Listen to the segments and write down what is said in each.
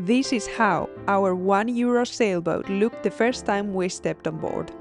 This is how our €1 sailboat looked the first time we stepped on board.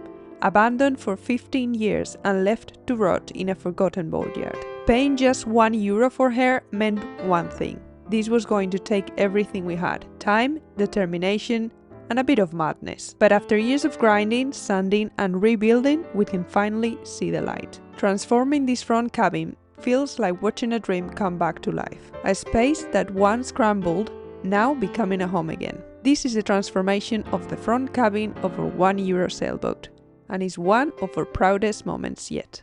Abandoned for 15 years and left to rot in a forgotten boatyard. Paying just €1 for her meant one thing. This was going to take everything we had: time, determination, and a bit of madness. But after years of grinding, sanding, and rebuilding, we can finally see the light. Transforming this front cabin feels like watching a dream come back to life. A space that once crumbled, now becoming a home again. This is the transformation of the front cabin of our €1 sailboat, and is one of our proudest moments yet.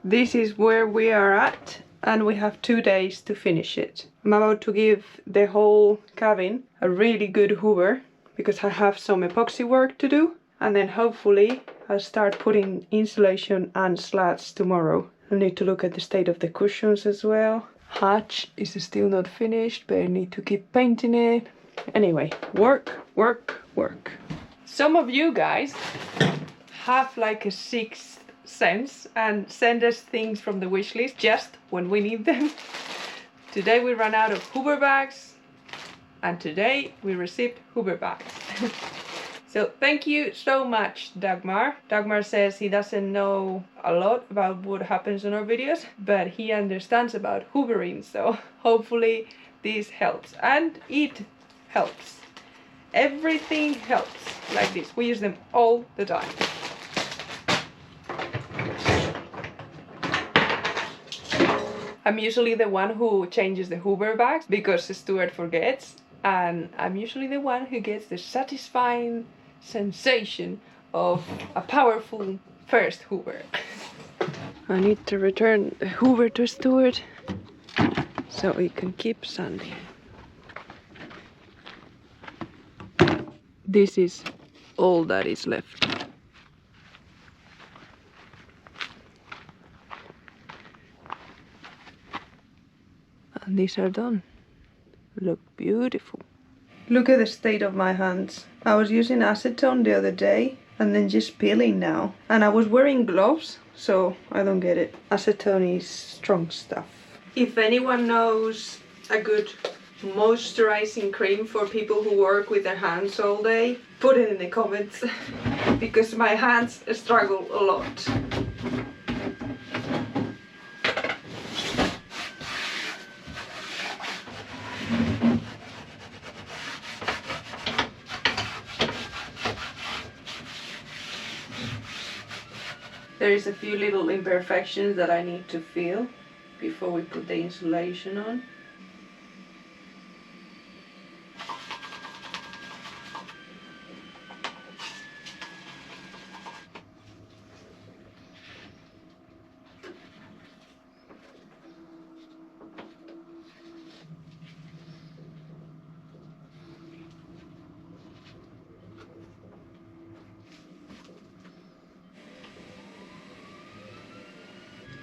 This is where we are at, and we have 2 days to finish it. I'm about to give the whole cabin a really good hoover, because I have some epoxy work to do, and then hopefully I'll start putting insulation and slats tomorrow. I need to look at the state of the cushions as well. Hatch is still not finished, but I need to keep painting it. Anyway, work, work, work. Some of you guys have like a sixth sense and send us things from the wish list just when we need them. Today we ran out of hoover bags, and today we received hoover bags. So thank you so much, Dagmar. Dagmar says he doesn't know a lot about what happens on our videos, but he understands about hoovering, so hopefully this helps. And it helps. Everything helps like this. We use them all the time. I'm usually the one who changes the hoover bags because Stuart forgets, and I'm usually the one who gets the satisfying sensation of a powerful first hoover. I need to return the hoover to Stuart so we can keep sanding. This is all that is left. And these are done. Look beautiful. Look at the state of my hands. I was using acetone the other day and then just peeling now. And I was wearing gloves, so I don't get it. Acetone is strong stuff. If anyone knows a good moisturizing cream for people who work with their hands all day, put it in the comments because my hands struggle a lot. There is a few little imperfections that I need to feel before we put the insulation on.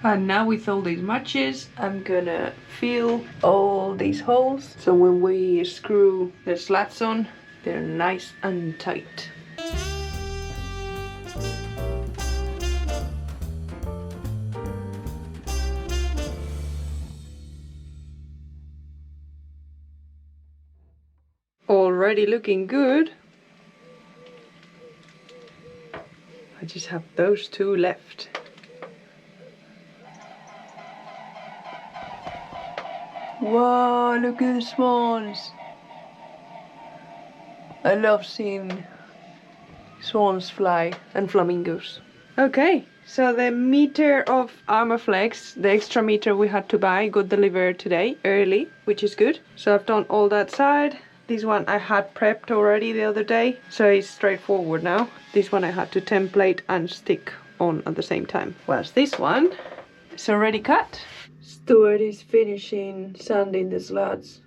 And now with all these matches, I'm gonna fill all these holes, so when we screw the slats on, they're nice and tight. Already looking good. I just have those two left. Wow, look at the swans. I love seeing swans fly and flamingos. Okay, so the meter of Armaflex, the extra meter we had to buy, got delivered today early, which is good. So I've done all that side. This one I had prepped already the other day, so it's straightforward now. This one I had to template and stick on at the same time. Whilst this one is already cut. Stuart is finishing sanding the slats.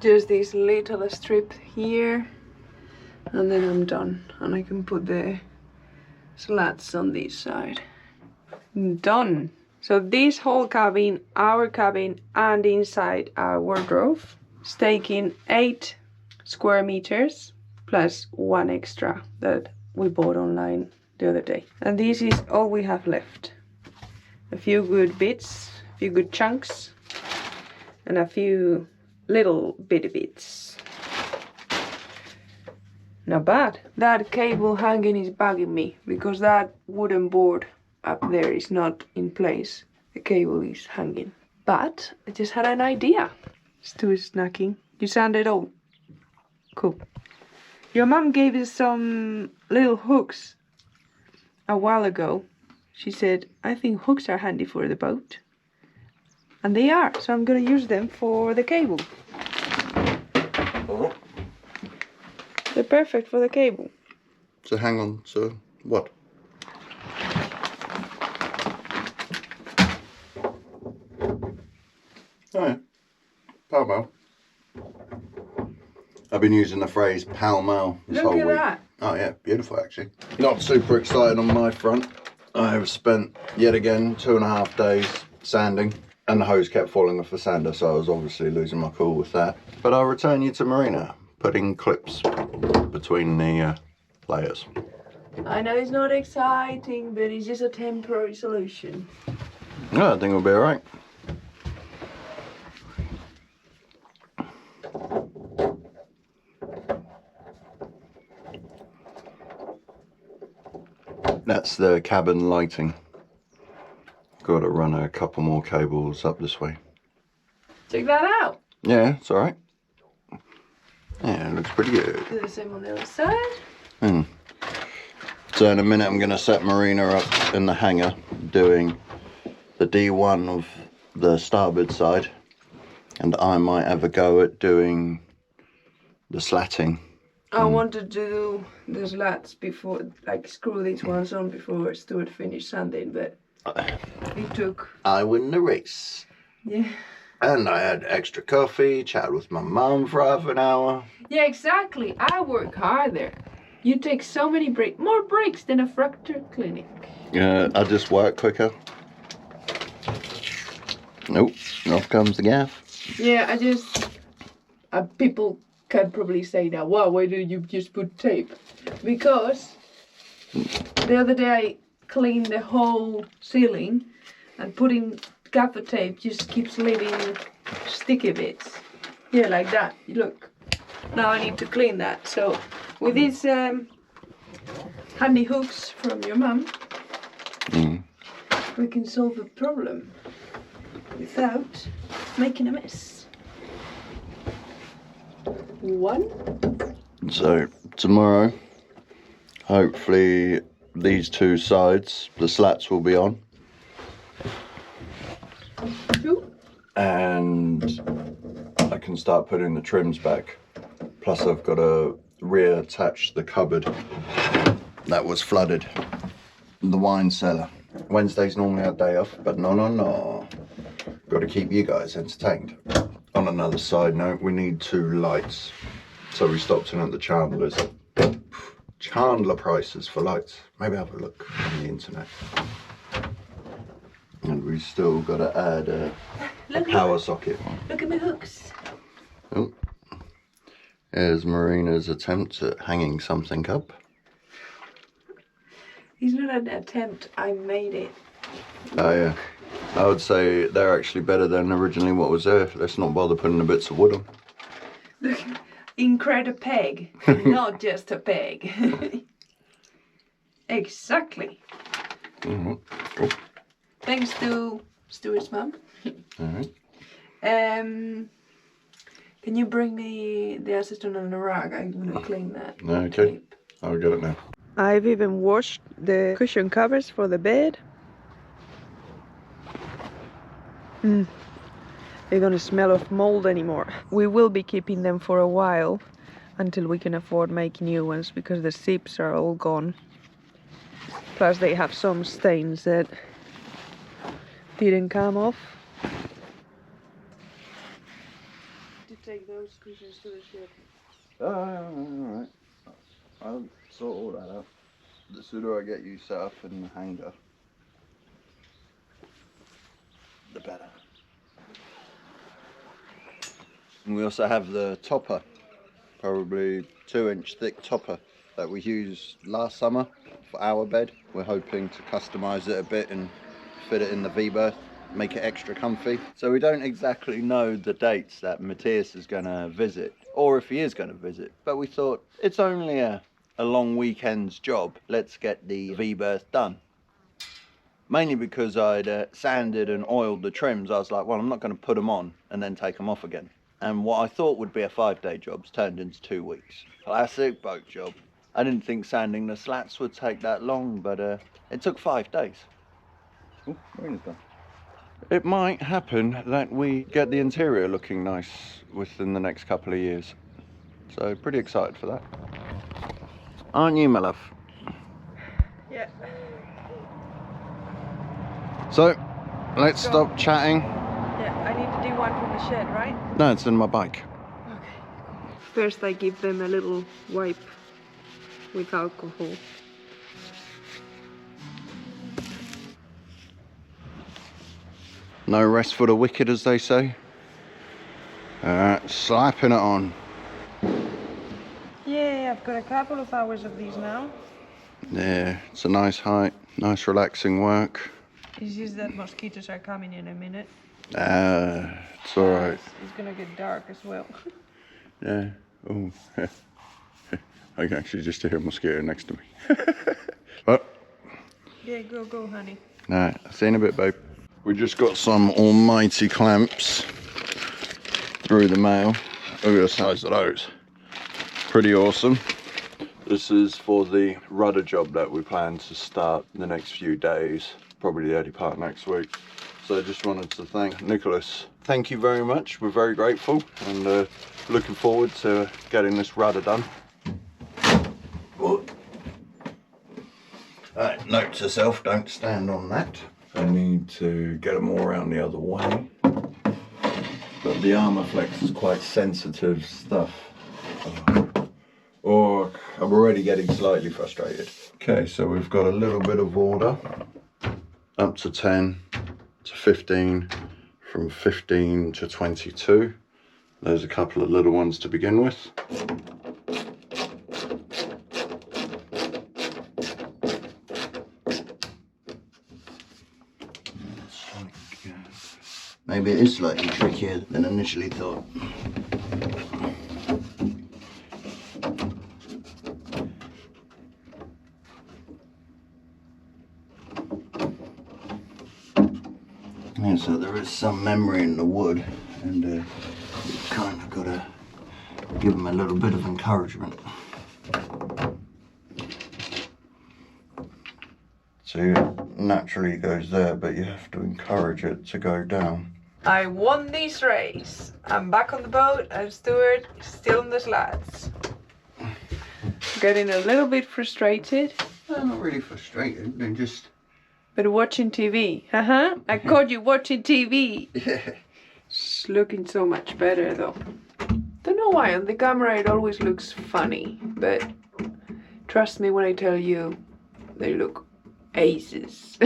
just this little strip here, and then I'm done. And I can put the slats on this side. Done. So this whole cabin, our cabin, and inside our wardrobe, is taking 8 square meters plus 1 extra that we bought online the other day. And this is all we have left. A few good bits, a few good chunks, and a few little bitty bits. Not bad. That cable hanging is bugging me because that wooden board up there is not in place. The cable is hanging. But I just had an idea. Stu is snacking. You sanded all? Cool. Your mom gave us some little hooks a while ago. She said, I think hooks are handy for the boat. And they are, so I'm gonna use them for the cable. Oh. They're perfect for the cable. So hang on, so what? Oh yeah, pal mal. I've been using the phrase pal mal this whole week. Look at that. Oh yeah, beautiful actually. Not super excited on my front. I have spent yet again 2.5 days sanding, and the hose kept falling off the sander, so I was obviously losing my cool with that. But I'll return you to Marina, putting clips between the layers. I know it's not exciting, but it's just a temporary solution. Yeah, I think it'll be alright. That's the cabin lighting. Got to run a couple more cables up this way. Check that out. Yeah, it's alright. Yeah, it looks pretty good. Do the same on the other side. So in a minute I'm going to set Marina up in the hangar doing the D1 of the starboard side, and I might have a go at doing the slatting. I wanted to do the slats before, like screw these ones on before Stuart finished sanding, but it took... I win the race. Yeah. And I had extra coffee, chatted with my mum for half an hour. Yeah, exactly. I work harder. You take so many breaks, more breaks than a fracture clinic. Yeah, I just work quicker. Nope, off comes the gaff. Yeah, I just... people can probably say now, wow, why do you just put tape? Because the other day I cleaned the whole ceiling, and putting gaffer tape just keeps leaving sticky bits. Yeah, like that. Look. Now I need to clean that. So with these handy hooks from your mum, we can solve the problem without making a mess. One. So tomorrow, hopefully these two sides, the slats will be on. 2. And I can start putting the trims back. Plus I've got to reattach the cupboard that was flooded, the wine cellar. Wednesday's normally our day off, but no. Got to keep you guys entertained. On another side note, we need 2 lights. So we stopped in at the Chandler's. Chandler prices for lights. Maybe have a look on the internet. And we still got to add a power socket. Look at my hooks. Oh. Here's Marina's attempt at hanging something up. It's not an attempt, I made it. Oh yeah. I would say they're actually better than originally what was there. Let's not bother putting the bits of wood on. Look, incredible peg, not just a peg. Exactly. Cool. Thanks to Stuart's mum. Alright. Can you bring me the acetone and the rag? I'm gonna clean that. Okay. Tape. I'll get it now. I've even washed the cushion covers for the bed. They're gonna smell of mold anymore. We will be keeping them for a while until we can afford making new ones because the zips are all gone. Plus they have some stains that didn't come off. To take those pieces to the shed. Alright. I'll sort all that out. The sooner I get you set up in the hangar, the better. And we also have the topper, probably 2-inch thick topper that we used last summer for our bed. We're hoping to customise it a bit and fit it in the V-berth, make it extra comfy. So we don't exactly know the dates that Matthias is going to visit, or if he is going to visit, but we thought it's only a long weekend's job, let's get the V-berth done. Mainly because I'd sanded and oiled the trims. I was like, well, I'm not going to put them on and then take them off again. And what I thought would be a 5-day job's turned into 2 weeks. Classic boat job. I didn't think sanding the slats would take that long, but it took 5 days. Oh, rain is done. It might happen that we get the interior looking nice within the next couple of years. So pretty excited for that. Aren't you, my love? Yeah. So, let's stop chatting. Yeah, I need to do one from the shed, right? No, it's in my bike. Okay. First I give them a little wipe with alcohol. No rest for the wicked, as they say. Slapping it on. Yeah, I've got a couple of hours of these now. Yeah, it's a nice height, nice relaxing work. It's just that mosquitoes are coming in a minute. It's alright. It's gonna get dark as well. Yeah. Oh. I can actually just hear a mosquito next to me. Well. Yeah, go, honey. Nah, see you in a bit, babe. We just got some almighty clamps through the mail. Look at the size of those. Pretty awesome. This is for the rudder job that we plan to start in the next few days, probably the early part next week. So I just wanted to thank Nicholas. Thank you very much. We're very grateful and looking forward to getting this rudder done. Alright, note to self, don't stand on that. I need to get them all around the other way. But the Armorflex is quite sensitive stuff. Or I'm already getting slightly frustrated. Okay, so we've got a little bit of order. Up to 10 to 15, from 15 to 22. There's a couple of little ones to begin with. Maybe it is slightly trickier than initially thought. Yeah, so there is some memory in the wood, and you've kind of got to give them a little bit of encouragement. So it naturally goes there, but you have to encourage it to go down. I won this race. I'm back on the boat and Stuart is still on the slats. Getting a little bit frustrated. I'm not really frustrated, I'm just... But watching TV, I caught you watching TV. Yeah. It's looking so much better though. Don't know why, on the camera it always looks funny, but trust me when I tell you, they look aces.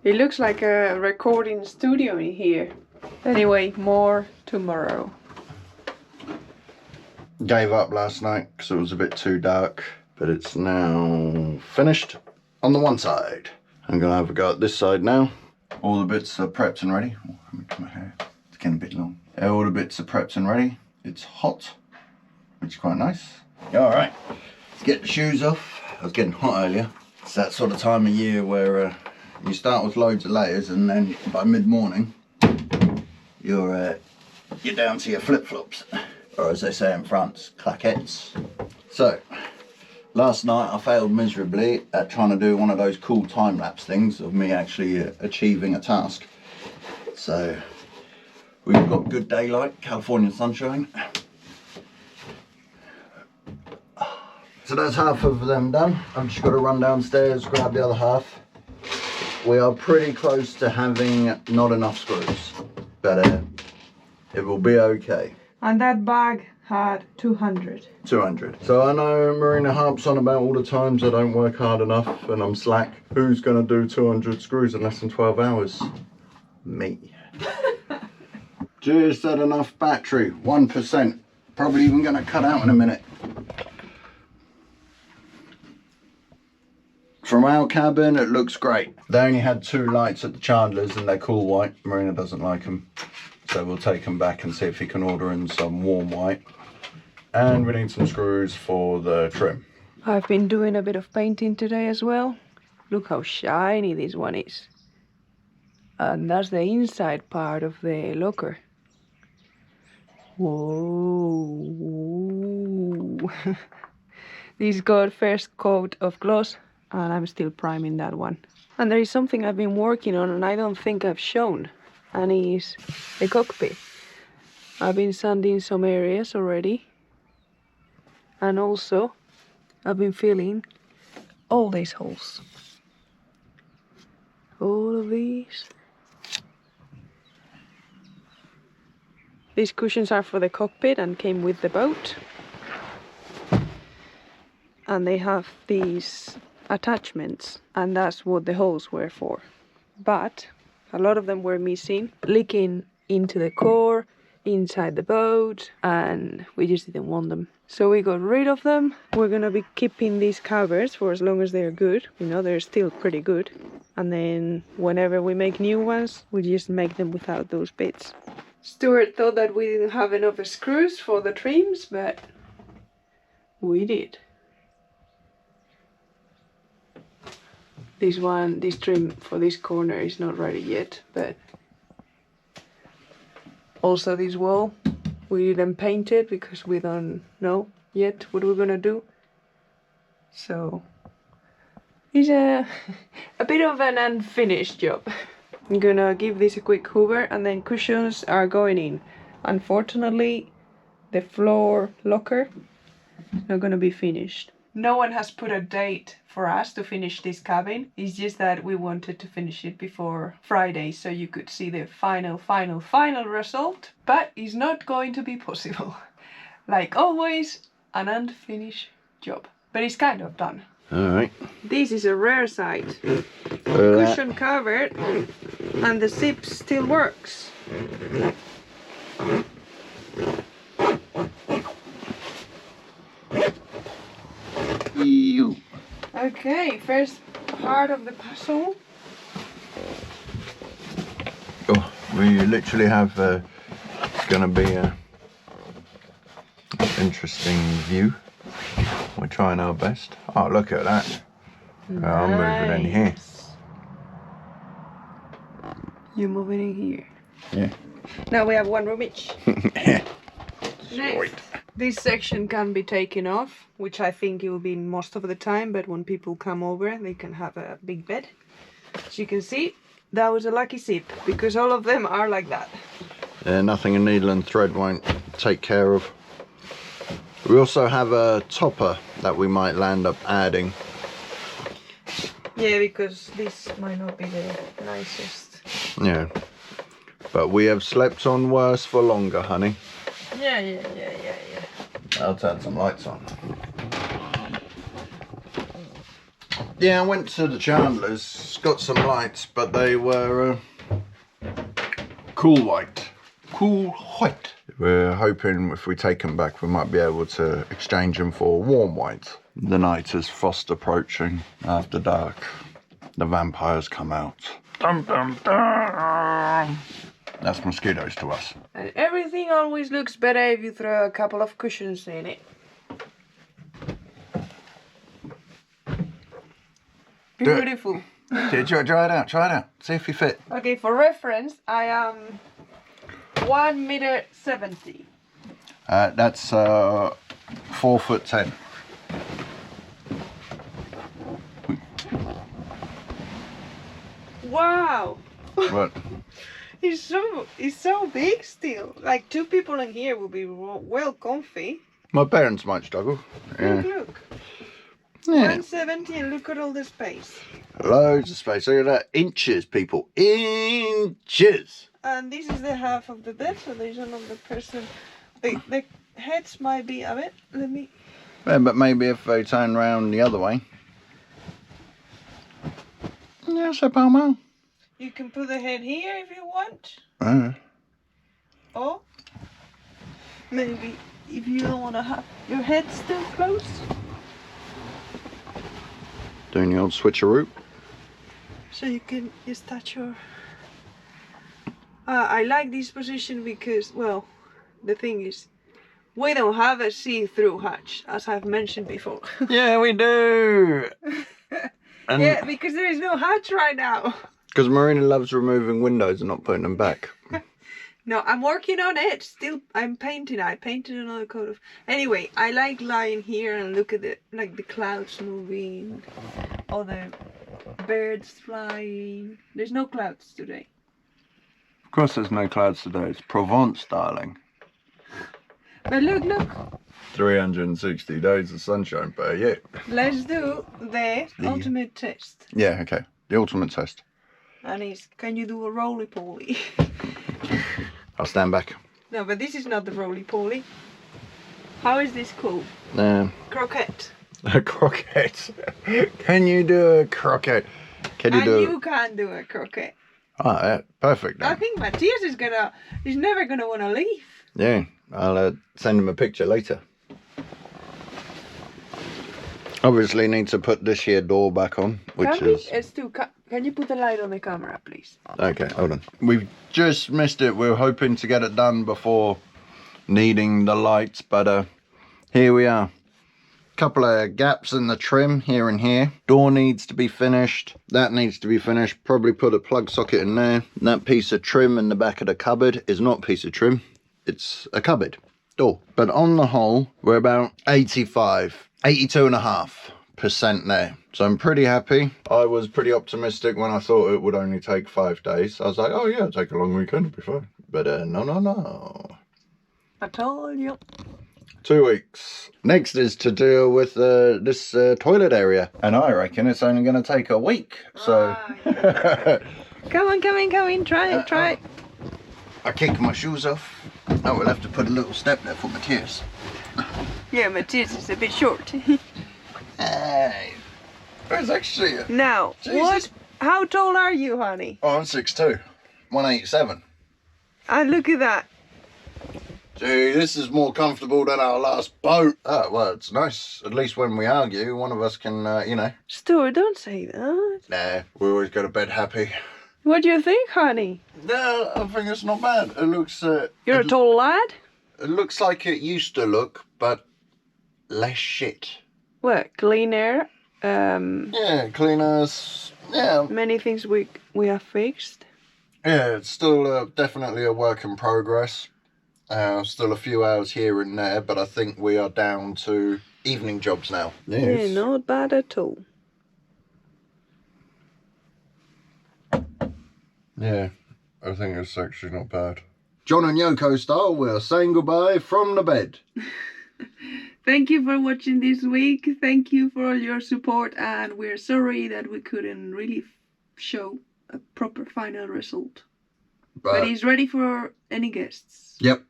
It looks like a recording studio in here. Anyway, more tomorrow. Gave up last night because it was a bit too dark, but it's now finished on the one side. I'm gonna have a go at this side now. All the bits are prepped and ready. Oh, let me do my hair. It's getting a bit long. All the bits are prepped and ready. It's hot, which is quite nice. All right, let's get the shoes off. I was getting hot earlier. It's that sort of time of year where you start with loads of layers and then by mid-morning, you're down to your flip-flops. Or as they say in France, claquettes. So, last night I failed miserably at trying to do one of those cool time-lapse things of me actually achieving a task. So, we've got good daylight, Californian sunshine. So that's half of them done. I've just got to run downstairs, grab the other half. We are pretty close to having not enough screws, but it will be okay. And that bag had 200. 200. So I know Marina harps on about all the times I don't work hard enough and I'm slack. Who's going to do 200 screws in less than 12 hours? Me. Just had enough battery, 1%. Probably even going to cut out in a minute. From our cabin, it looks great. They only had 2 lights at the Chandler's and they're cool white. Marina doesn't like them. So we'll take them back and see if he can order in some warm white. And we need some screws for the trim. I've been doing a bit of painting today as well. Look how shiny this one is. And that's the inside part of the locker. Whoa. This got first coat of gloss and I'm still priming that one. And there is something I've been working on and I don't think I've shown. And it's the cockpit. I've been sanding some areas already. And also I've been filling all these holes. All of these. These cushions are for the cockpit and came with the boat. And they have these attachments and that's what the holes were for. But a lot of them were missing, leaking into the core, inside the boat, and we just didn't want them. So we got rid of them. We're gonna be keeping these covers for as long as they're good. You know, they're still pretty good. And then whenever we make new ones, we just make them without those bits. Stuart thought that we didn't have enough screws for the trims, but we did. This trim for this corner is not ready yet, but also this wall, we didn't paint it because we don't know yet what we're gonna do. So it's a bit of an unfinished job. I'm gonna give this a quick hoover and then cushions are going in. Unfortunately, the floor locker is not gonna be finished. No one has put a date for us to finish this cabin. It's just that we wanted to finish it before Friday so you could see the final result. But it's not going to be possible. Like always, an unfinished job. But it's kind of done. Alright. This is a rare sight. Cushion covered and the zip still works. Okay, first part of the puzzle. Oh, we literally have gonna be a interesting view. We're trying our best. Oh, look at that. Nice. I'm moving in here. You're moving in here. Yeah. Now we have one room each. Yeah. Next, this section can be taken off, which I think it will be most of the time, but when people come over, they can have a big bed. As you can see, that was a lucky zip, because all of them are like that. Yeah, nothing a needle and thread won't take care of. We also have a topper that we might land up adding. Yeah, because this might not be the nicest. Yeah. But we have slept on worse for longer, honey. Yeah. I'll turn some lights on. Yeah, I went to the Chandler's, got some lights, but they were cool white. Cool white. We're hoping if we take them back, we might be able to exchange them for warm white. The night is fast approaching. After dark, the vampires come out. Dum dum dum. That's mosquitoes to us. And everything always looks better if you throw a couple of cushions in it. Beautiful. Did you try it out? Try it out. See if you fit. Okay, for reference, I am 1.70 meters. That's 4'10". Wow. What? It's so big still. Like 2 people in here will be well comfy. My parents might struggle. Yeah. Look. Yeah. 170 and look at all the space. Loads of space. Look at that. Inches, people. Inches. And this is the half of the bed, so there's another person The heads might be a bit. Let me. Yeah, but maybe if they turn round the other way. Yeah, c'est pas mal. You can put the head here if you want. Or maybe if you don't want to have your head still close. Doing the old switcheroo. So you can just touch your... I like this position because, well, the thing is, we don't have a see-through hatch, as I've mentioned before. Yeah, we do. And yeah, because there is no hatch right now. Because Marina loves removing windows and not putting them back. No, I'm working on it. Still, I'm painting. I painted another coat of... Anyway, I like lying here and look at the clouds moving. All the birds flying. There's no clouds today. Of course there's no clouds today. It's Provence, darling. But look. 360 days of sunshine per year. Let's do the ultimate test. Yeah, okay. The ultimate test. And it's, can you do a roly-poly? I'll stand back. No, but this is not the roly-poly. How is this called? Croquette. A croquette. Can you do a croquette? Can you do? You can't do a croquette. Ah, yeah, perfect. Then. I think Matthias he's never gonna want to leave. Yeah, I'll send him a picture later. Obviously need to put this here door back on, which is... Can you put the light on the camera, please? Okay, hold on. We've just missed it. We were hoping to get it done before needing the lights, but here we are. Couple of gaps in the trim here and here. Door needs to be finished. That needs to be finished. Probably put a plug socket in there. That piece of trim in the back of the cupboard is not a piece of trim. It's a cupboard door. But on the whole, we're about 82.5% there. So I'm pretty happy. I was pretty optimistic when I thought it would only take 5 days. I was like, oh yeah, take a long weekend, it'll be fine. But no. I told you. 2 weeks. Next is to deal with this toilet area. And I reckon it's only going to take a week. So... Come on. Try it. I kick my shoes off. Oh, we'll have to put a little step there for Matthias. Yeah, Matthias is a bit short. Hey. It's actually... Now, Jesus. what? How tall are you, honey? Oh, I'm 6'2". 187. And look at that. Gee, this is more comfortable than our last boat. Oh, well, it's nice. At least when we argue, one of us can, you know. Stuart, don't say that. Nah, we always go to bed happy. What do you think, honey? No, I think it's not bad. It looks... You're a tall lad? It looks like it used to look, but less shit. What, cleaner? Yeah, cleaners. Yeah. Many things we have fixed. Yeah, it's still definitely a work in progress. Still a few hours here and there, but I think we are down to evening jobs now. Yes. Yeah, not bad at all. Yeah, I think it's actually not bad. John and Yoko style, we're saying goodbye from the bed. Thank you for watching this week. Thank you for all your support, and we're sorry that we couldn't really show a proper final result. But he's ready for any guests. Yep.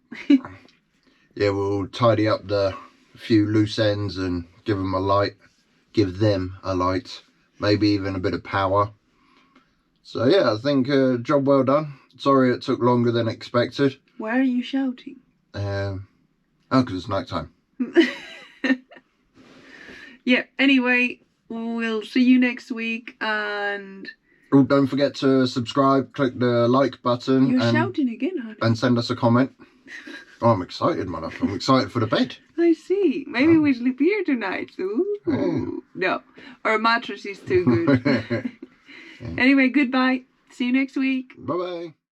Yeah, we'll tidy up the few loose ends and give them a light. Give them a light. Maybe even a bit of power. So yeah, I think job well done. Sorry it took longer than expected. Why are you shouting? Oh, because it's night time. Yeah, anyway, we'll see you next week, and... Oh, don't forget to subscribe, click the like button. You're shouting again, honey. And send us a comment. Oh, I'm excited, man. I'm excited for the bed. I see. Maybe we sleep here tonight. Ooh. No, our mattress is too good. Anyway, goodbye. See you next week. Bye-bye.